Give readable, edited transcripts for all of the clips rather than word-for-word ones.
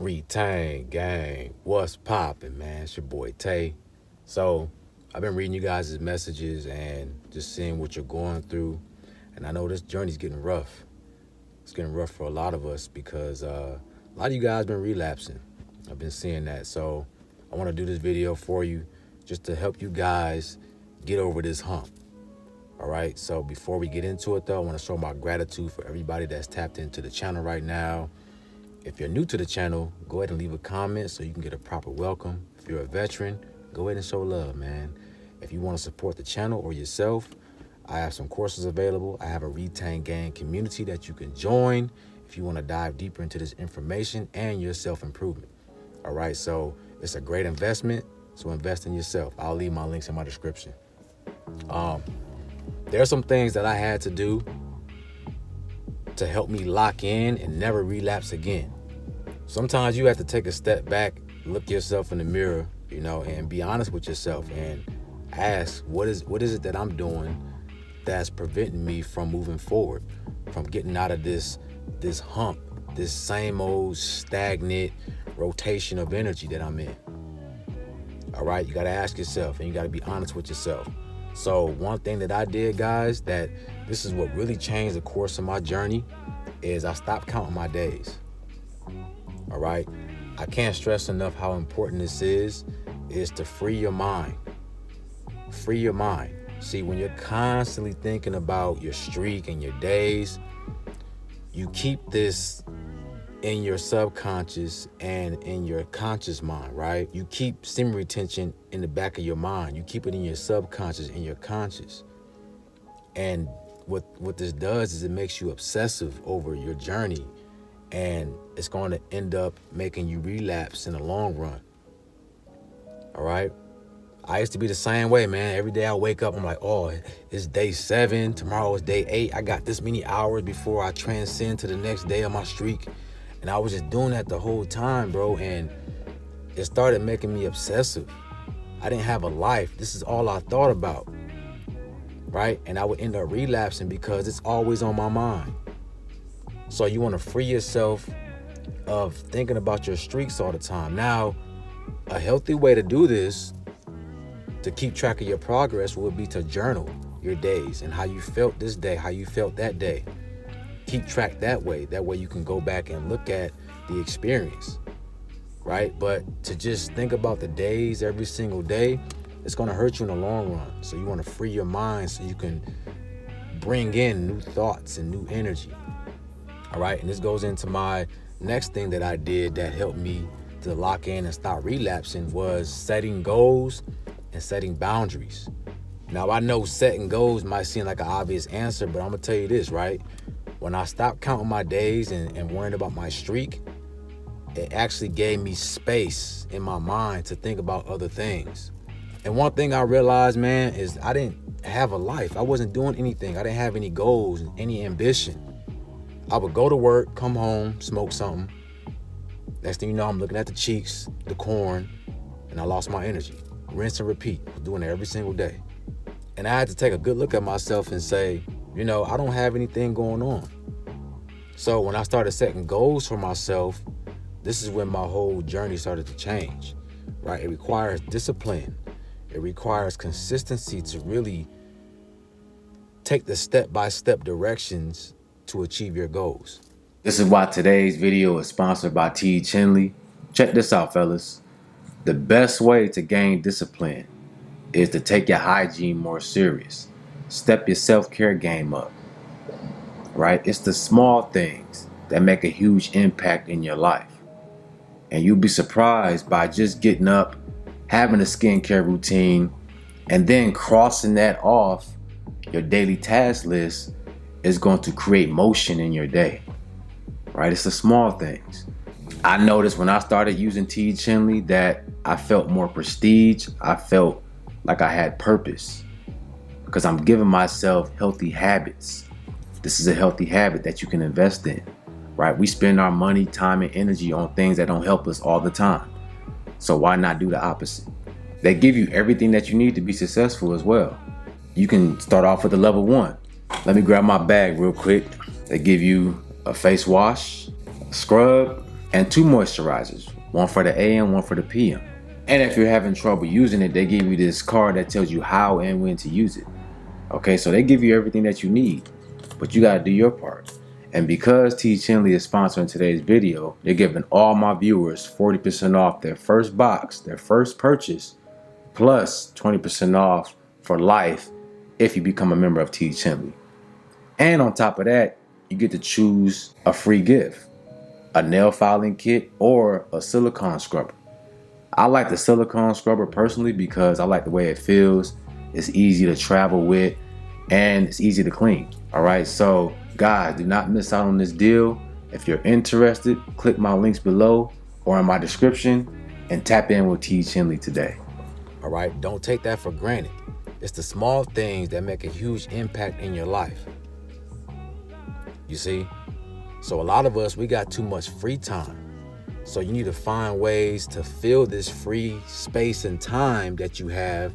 Retain gang, what's poppin', man? It's your boy Tay. So I've been reading you guys' messages and just seeing what you're going through. And I know this journey's getting rough. It's getting rough for a lot of us because a lot of you guys been relapsing. I've been seeing that. So I want to do this video for you just to help you guys get over this hump. All right. So before we get into it, though, I want to show my gratitude for everybody that's tapped into the channel right now. If you're new to the channel, go ahead and leave a comment so you can get a proper welcome. If you're a veteran, go ahead and show love, man. If you want to support the channel or yourself, I have some courses available. I have a Retain Gang community that you can join if you want to dive deeper into this information and your self-improvement. All right, so it's a great investment, so invest in yourself. I'll leave my links in my description. There are some things that I had to do to help me lock in and never relapse again. Sometimes you have to take a step back, look yourself in the mirror, and be honest with yourself and ask, what is it that I'm doing that's preventing me from moving forward, from getting out of this hump, this same old stagnant rotation of energy that I'm in. All right, you got to ask yourself and you got to be honest with yourself. So one thing that I did, guys, that this is what really changed the course of my journey, is I stopped counting my days. All right, I can't stress enough how important this is to free your mind. Free your mind. See, when you're constantly thinking about your streak and your days, you keep this in your subconscious and in your conscious mind, right? You keep semen retention in the back of your mind. You keep it in your subconscious and your conscious. And what this does is it makes you obsessive over your journey, and it's going to end up making you relapse in the long run. All right? I used to be the same way, man. Every day I wake up, I'm like, oh, it's day 7. Tomorrow is day 8. I got this many hours before I transcend to the next day of my streak. And I was just doing that the whole time, bro. And it started making me obsessive. I didn't have a life. This is all I thought about, right? And I would end up relapsing because it's always on my mind. So you want to free yourself of thinking about your streaks all the time. Now, a healthy way to do this, to keep track of your progress, would be to journal your days and how you felt this day, how you felt that day. Keep track that way. That way you can go back and look at the experience, right? But to just think about the days every single day, it's going to hurt you in the long run. So you want to free your mind so you can bring in new thoughts and new energy. All right. And this goes into my next thing that I did that helped me to lock in and stop relapsing, was setting goals and setting boundaries. Now, I know setting goals might seem like an obvious answer, but I'm going to tell you this, right? When I stopped counting my days and worrying about my streak, it actually gave me space in my mind to think about other things. And one thing I realized, man, is I didn't have a life. I wasn't doing anything. I didn't have any goals, any ambition. I would go to work, come home, smoke something. Next thing you know, I'm looking at the cheeks, the corn, and I lost my energy. Rinse and repeat. I was doing it every single day. And I had to take a good look at myself and say, I don't have anything going on. So when I started setting goals for myself, this is when my whole journey started to change, right? It requires discipline. It requires consistency to really take the step-by-step directions to achieve your goals. This is why today's video is sponsored by T. Chinley. Check this out, fellas. The best way to gain discipline is to take your hygiene more serious. Step your self-care game up, right? It's the small things that make a huge impact in your life. And you'll be surprised by just getting up, having a skincare routine, and then crossing that off your daily task list is going to create motion in your day, right? It's the small things. I noticed when I started using T. Chinley that I felt more prestige. I felt like I had purpose because I'm giving myself healthy habits. This is a healthy habit that you can invest in, right? We spend our money, time, and energy on things that don't help us all the time. So why not do the opposite? They give you everything that you need to be successful as well. You can start off with a level 1. Let me grab my bag real quick. They give you a face wash, a scrub, and 2 moisturizers, one for the AM, one for the PM. And if you're having trouble using it, they give you this card that tells you how and when to use it. Okay, so they give you everything that you need, but you gotta do your part. And because T. Chinley is sponsoring today's video, they're giving all my viewers 40% off their first box, their first purchase, plus 20% off for life if you become a member of T. Chinley. And on top of that, you get to choose a free gift, a nail filing kit or a silicone scrubber. I like the silicone scrubber personally because I like the way it feels. It's easy to travel with and it's easy to clean. All right, so guys, do not miss out on this deal. If you're interested, click my links below or in my description and tap in with T. Chinley today. All right, don't take that for granted. It's the small things that make a huge impact in your life. You see? So a lot of us, we got too much free time. So you need to find ways to fill this free space and time that you have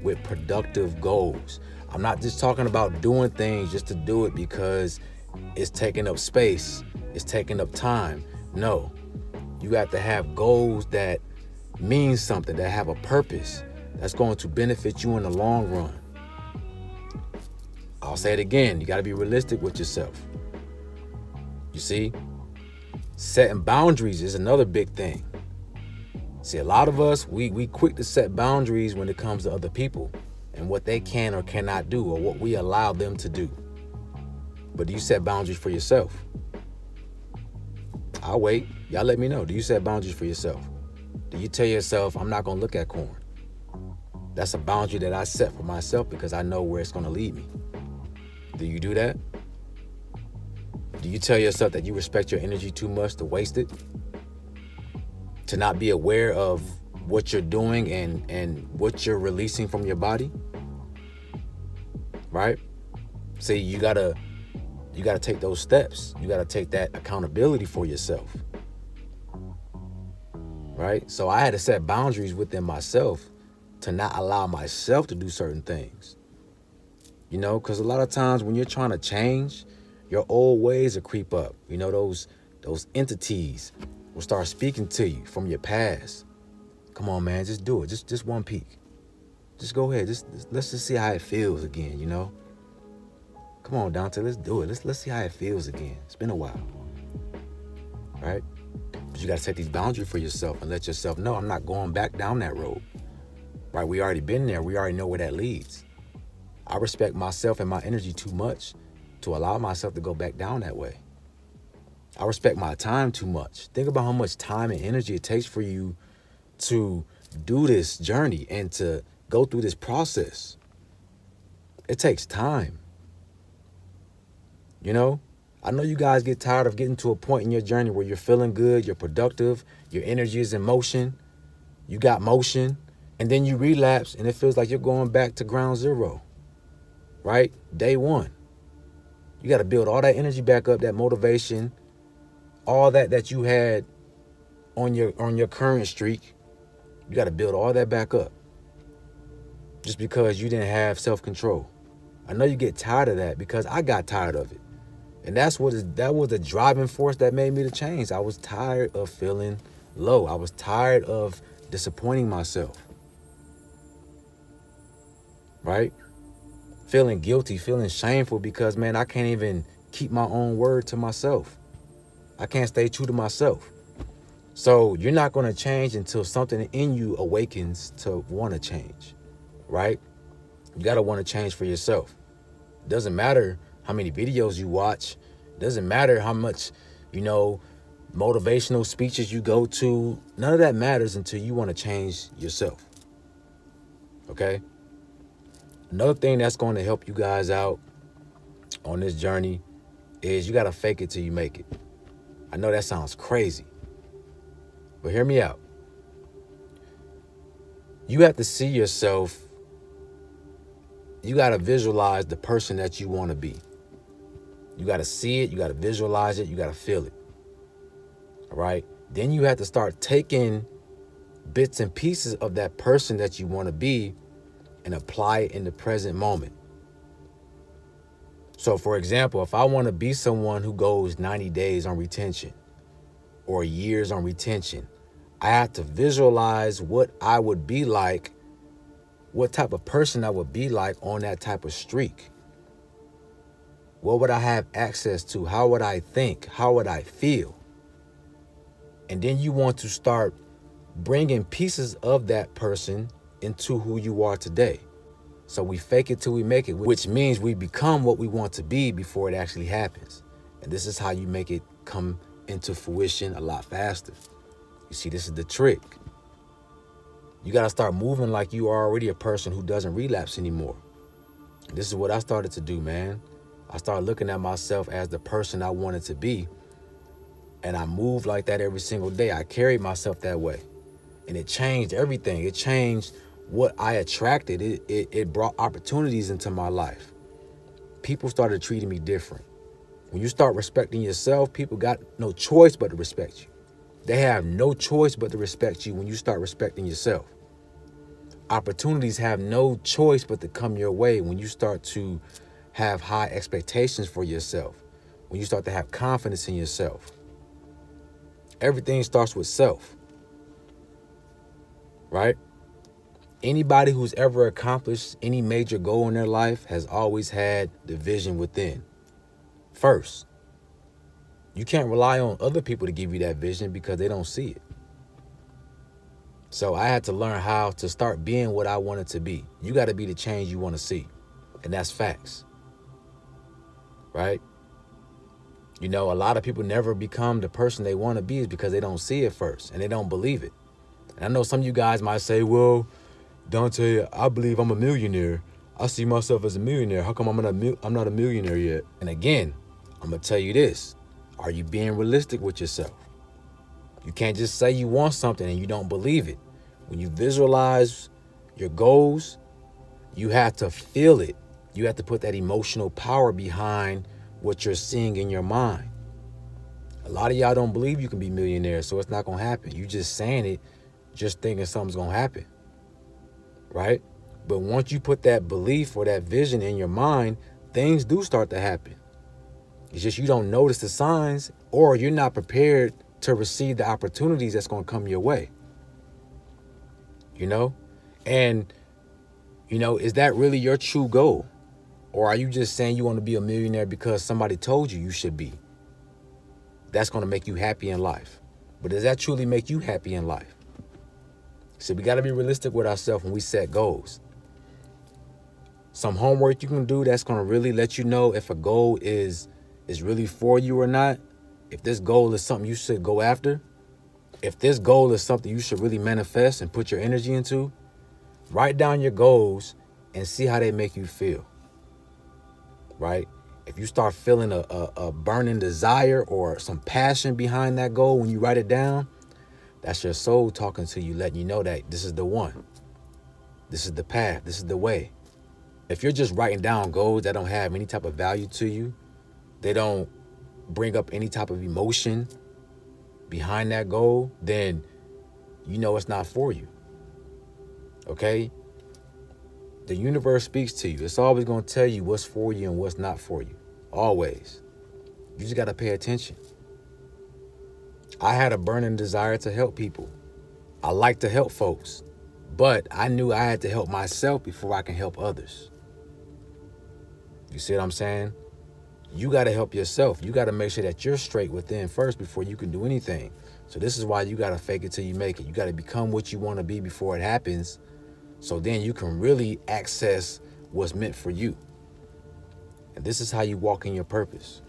with productive goals. I'm not just talking about doing things just to do it because it's taking up space, it's taking up time. No, you have to have goals that mean something, that have a purpose, that's going to benefit you in the long run. I'll say it again, you got to be realistic with yourself. You see? Setting boundaries is another big thing. See, a lot of us, we quick to set boundaries when it comes to other people and what they can or cannot do or what we allow them to do. But do you set boundaries for yourself? I'll wait. Y'all let me know. Do you set boundaries for yourself? Do you tell yourself, I'm not going to look at corn? That's a boundary that I set for myself because I know where it's going to lead me. Do you do that? Do you tell yourself that you respect your energy too much to waste it? To not be aware of what you're doing and what you're releasing from your body? Right? See, you gotta take those steps. You gotta take that accountability for yourself. Right? So I had to set boundaries within myself to not allow myself to do certain things. You know, because a lot of times when you're trying to change, your old ways will creep up. You know, those entities will start speaking to you from your past. Come on, man, just do it. Just one peek. Just go ahead. Let's just see how it feels again, you know? Come on, Donta, let's do it. Let's see how it feels again. It's been a while. Right? But you got to set these boundaries for yourself and let yourself know I'm not going back down that road. Right? We already been there. We already know where that leads. I respect myself and my energy too much to allow myself to go back down that way. I respect my time too much. Think about how much time and energy it takes for you to do this journey and to go through this process. It takes time. You know, I know you guys get tired of getting to a point in your journey where you're feeling good, you're productive, your energy is in motion, you got motion, and then you relapse and it feels like you're going back to ground zero, right? Day one. You got to build all that energy back up, that motivation, all that you had on your current streak. You got to build all that back up just because you didn't have self-control. I know you get tired of that because I got tired of it. And that was the driving force that made me to change. I was tired of feeling low. I was tired of disappointing myself. Right? Feeling guilty, feeling shameful because, man, I can't even keep my own word to myself. I can't stay true to myself. So you're not going to change until something in you awakens to want to change, right? You got to want to change for yourself. It doesn't matter how many videos you watch. It doesn't matter how much, motivational speeches you go to. None of that matters until you want to change yourself, okay? Another thing that's going to help you guys out on this journey is you got to fake it till you make it. I know that sounds crazy, but hear me out. You have to see yourself. You got to visualize the person that you want to be. You got to see it. You got to visualize it. You got to feel it. All right. Then you have to start taking bits and pieces of that person that you want to be and apply it in the present moment. So, for example, if I want to be someone who goes 90 days on retention, or years on retention. I had to visualize what I would be like, what type of person I would be like on that type of streak. What would I have access to? How would I think? How would I feel? And then you want to start bringing pieces of that person into who you are today. So we fake it till we make it, which means we become what we want to be before it actually happens. And this is how you make it come into fruition a lot faster. You see, this is the trick. You got to start moving like you are already a person who doesn't relapse anymore. And this is what I started to do, man. I started looking at myself as the person I wanted to be. And I moved like that every single day. I carried myself that way. And it changed everything. It changed what I attracted. It brought opportunities into my life. People started treating me different. When you start respecting yourself, people got no choice but to respect you. They have no choice but to respect you when you start respecting yourself. Opportunities have no choice but to come your way when you start to have high expectations for yourself, when you start to have confidence in yourself. Everything starts with self, right? Anybody who's ever accomplished any major goal in their life has always had the vision within first. You can't rely on other people to give you that vision because they don't see it. So I had to learn how to start being what I wanted to be. You got to be the change you want to see. And that's facts. Right? You know, a lot of people never become the person they want to be is because they don't see it first and they don't believe it. And I know some of you guys might say, well, Donta, I believe I'm a millionaire. I see myself as a millionaire. How come I'm not a millionaire yet? And again, I'm going to tell you this. Are you being realistic with yourself? You can't just say you want something and you don't believe it. When you visualize your goals, you have to feel it. You have to put that emotional power behind what you're seeing in your mind. A lot of y'all don't believe you can be millionaires, so it's not going to happen. You just saying it, just thinking something's going to happen. Right? But once you put that belief or that vision in your mind, things do start to happen. It's just you don't notice the signs or you're not prepared to receive the opportunities that's going to come your way. You know? And, you know, is that really your true goal? Or are you just saying you want to be a millionaire because somebody told you you should be? That's going to make you happy in life. But does that truly make you happy in life? So we got to be realistic with ourselves when we set goals. Some homework you can do that's going to really let you know if a goal is really for you or not. If this goal is something you should go after. If this goal is something you should really manifest and put your energy into. Write down your goals and see how they make you feel. Right? If you start feeling a burning desire or some passion behind that goal when you write it down, that's your soul talking to you, letting you know that this is the one. This is the path. This is the way. If you're just writing down goals that don't have any type of value to you, they don't bring up any type of emotion behind that goal, then you know it's not for you. Okay? The universe speaks to you. It's always going to tell you what's for you and what's not for you. Always. You just got to pay attention. I had a burning desire to help people. I like to help folks, but I knew I had to help myself before I can help others. You see what I'm saying? You got to help yourself. You got to make sure that you're straight within first before you can do anything. So this is why you got to fake it till you make it. You got to become what you want to be before it happens. So then you can really access what's meant for you. And this is how you walk in your purpose.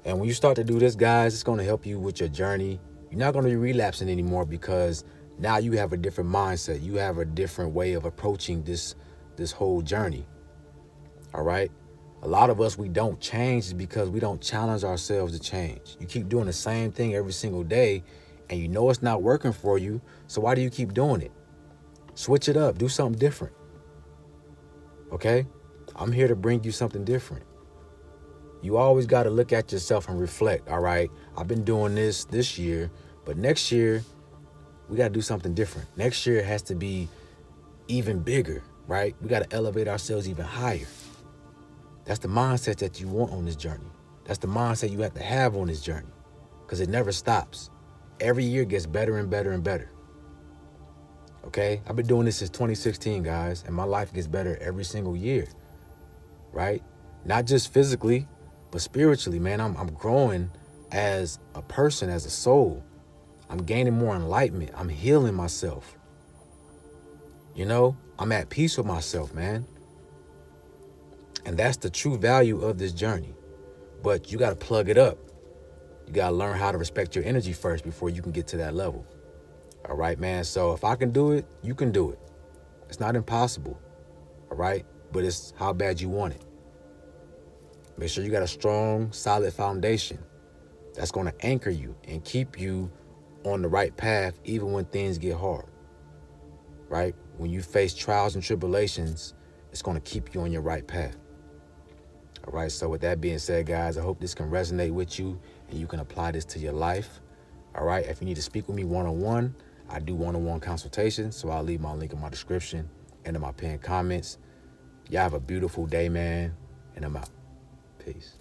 And when you start to do this, guys, it's going to help you with your journey. You're not going to be relapsing anymore because now you have a different mindset. You have a different way of approaching this whole journey. All right? A lot of us, we don't change because we don't challenge ourselves to change. You keep doing the same thing every single day and you know it's not working for you. So why do you keep doing it? Switch it up. Do something different. Okay? I'm here to bring you something different. You always got to look at yourself and reflect. All right, I've been doing this year, but next year we got to do something different. Next year it has to be even bigger, right? We got to elevate ourselves even higher. That's the mindset that you want on this journey. That's the mindset you have to have on this journey because it never stops. every year gets better and better and better. Okay? I've been doing this since 2016, guys, and my life gets better every single year, right? Not just physically, but spiritually, man. I'm growing as a person, as a soul. I'm gaining more enlightenment. I'm healing myself. You know, I'm at peace with myself, man. And that's the true value of this journey. But you got to plug it up. You got to learn how to respect your energy first before you can get to that level. All right, man. So if I can do it, you can do it. It's not impossible. All right. But it's how bad you want it. Make sure you got a strong, solid foundation that's going to anchor you and keep you on the right path even when things get hard. Right? When you face trials and tribulations, it's going to keep you on your right path. All right, so with that being said, guys, I hope this can resonate with you and you can apply this to your life. All right, if you need to speak with me one-on-one, I do one-on-one consultations, so I'll leave my link in my description and in my pinned comments. Y'all have a beautiful day, man, and I'm out. Peace.